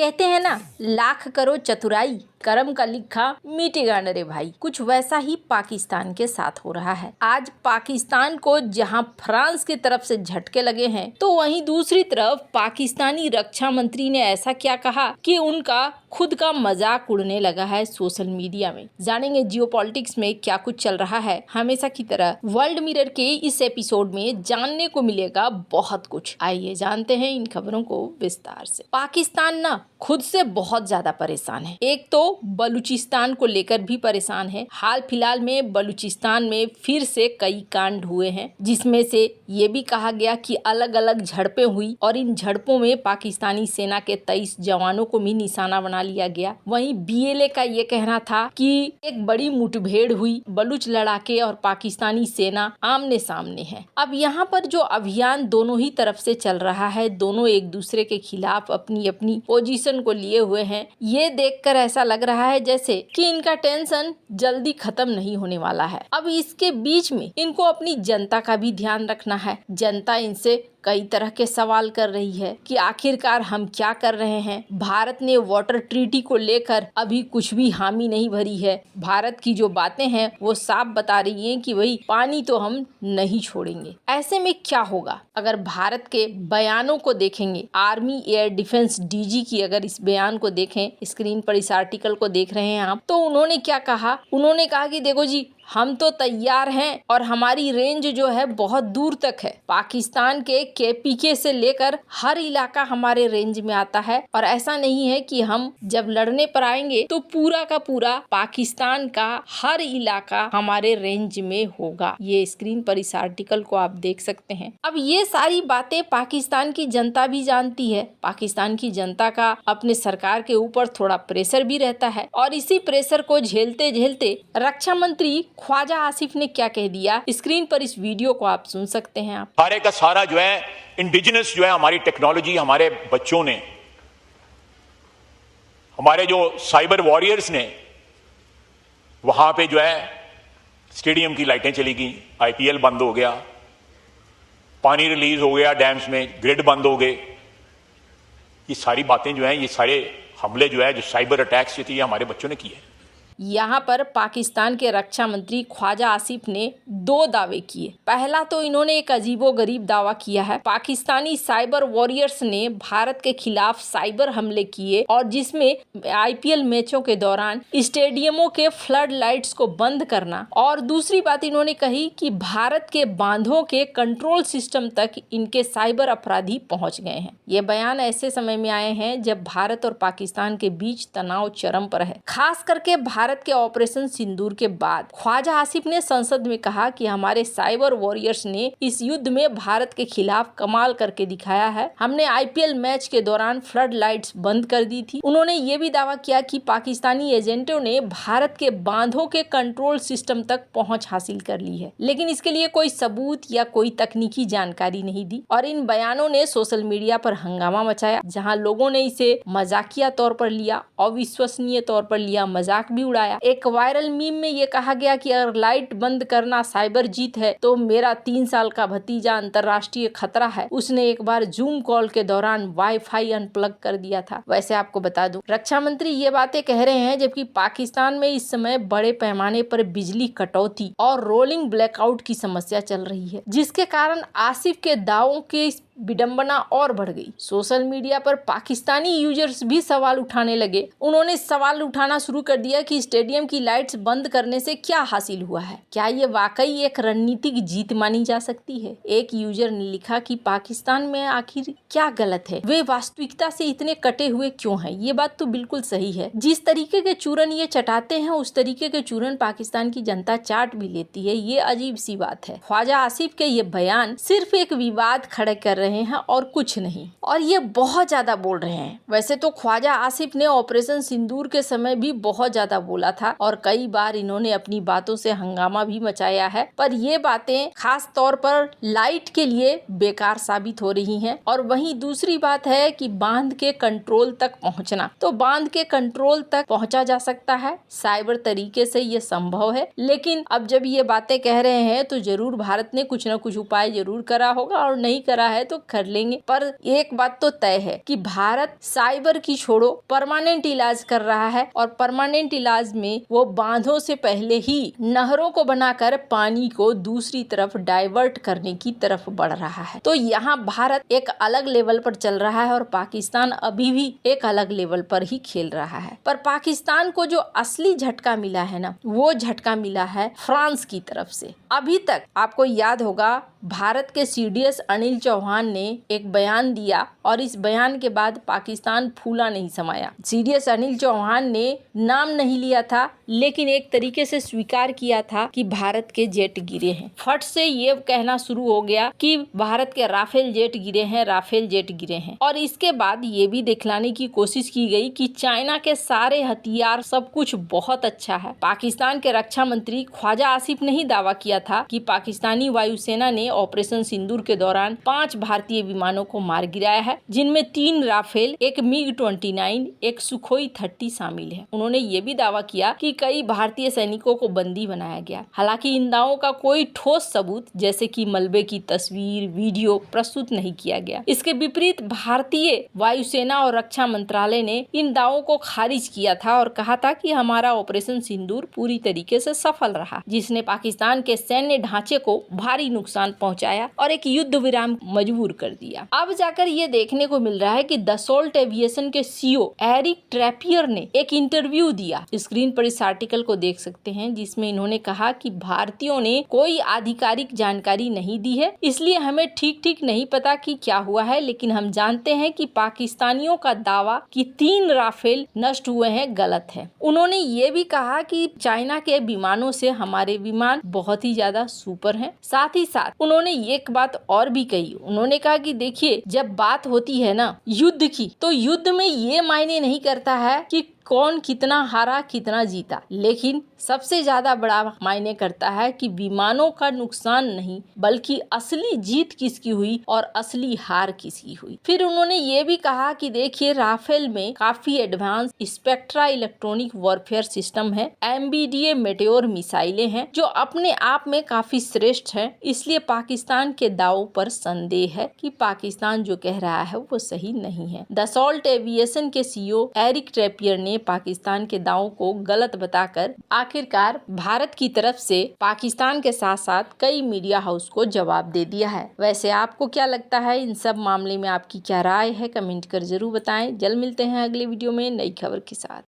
कहते हैं ना, लाख करो चतुराई, करम का लिखा मिटेगा न रे भाई। कुछ वैसा ही पाकिस्तान के साथ हो रहा है। आज पाकिस्तान को जहां फ्रांस की तरफ से झटके लगे हैं, तो वहीं दूसरी तरफ पाकिस्तानी रक्षा मंत्री ने ऐसा क्या कहा कि उनका खुद का मजाक उड़ने लगा है सोशल मीडिया में। जानेंगे जियोपॉलिटिक्स में क्या कुछ चल रहा है। हमेशा की तरह वर्ल्ड मिरर के इस एपिसोड में जानने को मिलेगा बहुत कुछ। आइए जानते हैं इन खबरों को विस्तार से। पाकिस्तान ना खुद से बहुत ज्यादा परेशान है। एक तो बलूचिस्तान को लेकर भी परेशान है। हाल फिलहाल में बलूचिस्तान में फिर से कई कांड हुए हैं, जिसमें से ये भी कहा गया कि अलग अलग झड़पें हुई और इन झड़पों में पाकिस्तानी सेना के 23 जवानों को भी निशाना बना लिया गया। वहीं बीएलए का ये कहना था कि एक बड़ी मुठभेड़ हुई, बलूच लड़ाके और पाकिस्तानी सेना आमने सामने है। अब यहाँ पर जो अभियान दोनों ही तरफ से चल रहा है, दोनों एक दूसरे के खिलाफ अपनी अपनी पोजीशन को लिए हुए हैं। ये देखकर ऐसा लग रहा है जैसे कि इनका टेंशन जल्दी खत्म नहीं होने वाला है। अब इसके बीच में इनको अपनी जनता का भी ध्यान रखना है। जनता इनसे कई तरह के सवाल कर रही है कि आखिरकार हम क्या कर रहे हैं। भारत ने वाटर ट्रीटी को लेकर अभी कुछ भी हामी नहीं भरी है। भारत की जो बातें हैं वो साफ बता रही हैं कि भाई पानी तो हम नहीं छोड़ेंगे। ऐसे में क्या होगा अगर भारत के बयानों को देखेंगे, आर्मी एयर डिफेंस डीजी की अगर इस बयान को देखें, स्क्रीन पर इस आर्टिकल को देख रहे हैं आप, तो उन्होंने क्या कहा। उन्होंने कहा कि देखो जी, हम तो तैयार हैं और हमारी रेंज जो है बहुत दूर तक है। पाकिस्तान के केपीके से लेकर हर इलाका हमारे रेंज में आता है और ऐसा नहीं है कि हम जब लड़ने पर आएंगे तो पूरा का पूरा पाकिस्तान का हर इलाका हमारे रेंज में होगा। ये स्क्रीन पर इस आर्टिकल को आप देख सकते हैं। अब ये सारी बातें पाकिस्तान की जनता भी जानती है। पाकिस्तान की जनता का अपने सरकार के ऊपर थोड़ा प्रेशर भी रहता है और इसी प्रेशर को झेलते झेलते रक्षा मंत्री ख्वाजा आसिफ ने क्या कह दिया, स्क्रीन पर इस वीडियो को आप सुन सकते हैं। आप सारे का सारा जो है इंडिजिनस जो है हमारी टेक्नोलॉजी, हमारे बच्चों ने, हमारे जो साइबर वॉरियर्स ने वहां पे जो है स्टेडियम की लाइटें चली गई, आईपीएल बंद हो गया, पानी रिलीज हो गया डैम्स में, ग्रिड बंद हो गए। ये सारी बातें जो हैं, ये सारे हमले जो है, जो साइबर अटैक्स जो थे, ये हमारे बच्चों ने किए हैं। यहाँ पर पाकिस्तान के रक्षा मंत्री ख्वाजा आसिफ ने 2 दावे किए। पहला तो इन्होंने एक अजीबोगरीब दावा किया है। पाकिस्तानी साइबर वॉरियर्स ने भारत के खिलाफ साइबर हमले किए और जिसमें आईपीएल मैचों के दौरान स्टेडियमों के फ्लड लाइट्स को बंद करना, और दूसरी बात इन्होंने कही कि भारत के बांधों के कंट्रोल सिस्टम तक इनके साइबर अपराधी पहुंच गए हैं। ये बयान ऐसे समय में आए हैं जब भारत और पाकिस्तान के बीच तनाव चरम पर है। खास करके भारत के ऑपरेशन सिंदूर के बाद ख्वाजा आसिफ ने संसद में कहा कि हमारे साइबर वॉरियर्स ने इस युद्ध में भारत के खिलाफ कमाल करके दिखाया है। हमने आईपीएल मैच के दौरान फ्लड लाइट्स बंद कर दी थी। उन्होंने ये भी दावा किया कि पाकिस्तानी एजेंटों ने भारत के बांधों के कंट्रोल सिस्टम तक पहुंच हासिल कर ली है, लेकिन इसके लिए कोई सबूत या कोई तकनीकी जानकारी नहीं दी। और इन बयानों ने सोशल मीडिया पर हंगामा मचाया, जहाँ लोगों ने इसे मजाकिया तौर पर लिया, अविश्वसनीय तौर पर लिया, मजाक भी उड़ाया। एक वायरल मीम में ये कहा गया कि अगर लाइट बंद करना साइबर जीत है तो मेरा 3 साल का भतीजा अंतर्राष्ट्रीय खतरा है। उसने एक बार जूम कॉल के दौरान वाईफाई अनप्लग कर दिया था। वैसे आपको बता दूं, रक्षा मंत्री ये बातें कह रहे हैं जबकि पाकिस्तान में इस समय बड़े पैमाने पर बिजली कटौती और रोलिंग ब्लैकआउट की समस्या चल रही है, जिसके कारण आसिफ के दावों के विडंबना और बढ़ गई। सोशल मीडिया पर पाकिस्तानी यूजर्स भी सवाल उठाने लगे। उन्होंने सवाल उठाना शुरू कर दिया कि स्टेडियम की लाइट्स बंद करने से क्या हासिल हुआ है, क्या ये वाकई एक रणनीतिक जीत मानी जा सकती है। एक यूजर ने लिखा कि पाकिस्तान में आखिर क्या गलत है, वे वास्तविकता से इतने कटे हुए क्यों हैं। ये बात तो बिल्कुल सही है। जिस तरीके के चूरन ये चटाते हैं, उस तरीके के चूरन पाकिस्तान की जनता चाट भी लेती है। ये अजीब सी बात है। ख्वाजा आसिफ के ये बयान सिर्फ एक विवाद खड़े कर रहे हैं और कुछ नहीं, और ये बहुत ज्यादा बोल रहे हैं। वैसे तो ख्वाजा आसिफ ने ऑपरेशन सिंदूर के समय भी बहुत ज्यादा बोला था और कई बार इन्होंने अपनी बातों से हंगामा भी मचाया है, पर ये बातें खास तौर पर लाइट के लिए बेकार साबित हो रही हैं। और वहीं दूसरी बात है कि बांध के कंट्रोल तक पहुंचना, तो बांध के कंट्रोल तक पहुंचा जा सकता है साइबर तरीके से, ये संभव है। लेकिन अब जब ये बातें कह रहे हैं तो जरूर भारत ने कुछ न कुछ उपाय जरूर करा होगा, और नहीं करा है तो कर लेंगे, पर एक बात तो तय है कि भारत साइबर की छोड़ो परमानेंट इलाज कर रहा है और परमानेंट इलाज में वो बांधों से पहले ही नहरों को बनाकर पानी को दूसरी तरफ डाइवर्ट करने की तरफ बढ़ रहा है। तो यहाँ भारत एक अलग लेवल पर चल रहा है और पाकिस्तान अभी भी एक अलग लेवल पर ही खेल रहा है। पर पाकिस्तान को जो असली झटका मिला है ना, वो झटका मिला है फ्रांस की तरफ से। अभी तक आपको याद होगा भारत के सीडीएस अनिल चौहान ने एक बयान दिया और इस बयान के बाद पाकिस्तान फूला नहीं समाया। सीडीएस अनिल चौहान ने नाम नहीं लिया था, लेकिन एक तरीके से स्वीकार किया था कि भारत के जेट गिरे हैं। फट से ये कहना शुरू हो गया कि भारत के राफेल जेट गिरे हैं, राफेल जेट गिरे हैं। और इसके बाद ये भी दिखलाने की कोशिश की गई कि चाइना के सारे हथियार सब कुछ बहुत अच्छा है। पाकिस्तान के रक्षा मंत्री ख्वाजा आसिफ ने ही दावा किया था कि पाकिस्तानी वायुसेना ने ऑपरेशन सिंदूर के दौरान 5 भारतीय विमानों को मार गिराया है, जिनमें 3 राफेल, एक MiG-29, एक सुखोई 30 शामिल है। उन्होंने ये भी दावा किया कि कई भारतीय सैनिकों को बंदी बनाया गया। हालांकि इन दावों का कोई ठोस सबूत जैसे कि मलबे की तस्वीर, वीडियो प्रस्तुत नहीं किया गया। इसके विपरीत भारतीय वायुसेना और रक्षा मंत्रालय ने इन दावों को खारिज किया था और कहा था कि हमारा ऑपरेशन सिंदूर पूरी तरीके से सफल रहा, जिसने पाकिस्तान के सैन्य ढांचे को भारी नुकसान पहुंचाया और एक युद्ध विराम मजबूर कर दिया। अब जाकर ये देखने को मिल रहा है कि दसोल्ट एविएशन के सीईओ एरिक ट्रैपियर ने एक इंटरव्यू दिया। स्क्रीन पर इस आर्टिकल को देख सकते हैं, जिसमें इन्होंने कहा कि भारतीयों ने कोई आधिकारिक जानकारी नहीं दी है, इसलिए हमें ठीक नहीं पता कि क्या हुआ है, लेकिन हम जानते हैं कि पाकिस्तानियों का दावा कि 3 राफेल नष्ट हुए हैं गलत है। उन्होंने ये भी कहा कि चाइना के विमानों से हमारे विमान बहुत ही ज्यादा सुपर हैं। साथ ही साथ उन्होंने एक बात और भी कही। उन्होंने कहा कि देखिए, जब बात होती है ना युद्ध की, तो युद्ध में ये मायने नहीं करता है कि कौन कितना हारा कितना जीता, लेकिन सबसे ज्यादा बड़ा मायने करता है कि विमानों का नुकसान नहीं, बल्कि असली जीत किसकी हुई और असली हार किसकी हुई। फिर उन्होंने ये भी कहा कि देखिए, राफेल में काफी advance spectra electronic warfare system है, MBDA मेटेओर मिसाइलें हैं जो अपने आप में काफी श्रेष्ठ है। इसलिए पाकिस्तान के दावों पर संदेह है कि पाकिस्तान जो कह रहा है वो सही नहीं है। दसोल्ट एविएशन के सीईओ एरिक ट्रैपियर ने पाकिस्तान के दावों को गलत बताकर आखिरकार भारत की तरफ से पाकिस्तान के साथ साथ कई मीडिया हाउस को जवाब दे दिया है। वैसे आपको क्या लगता है, इन सब मामले में आपकी क्या राय है, कमेंट कर जरूर बताएं। जल्द मिलते हैं अगले वीडियो में नई खबर के साथ।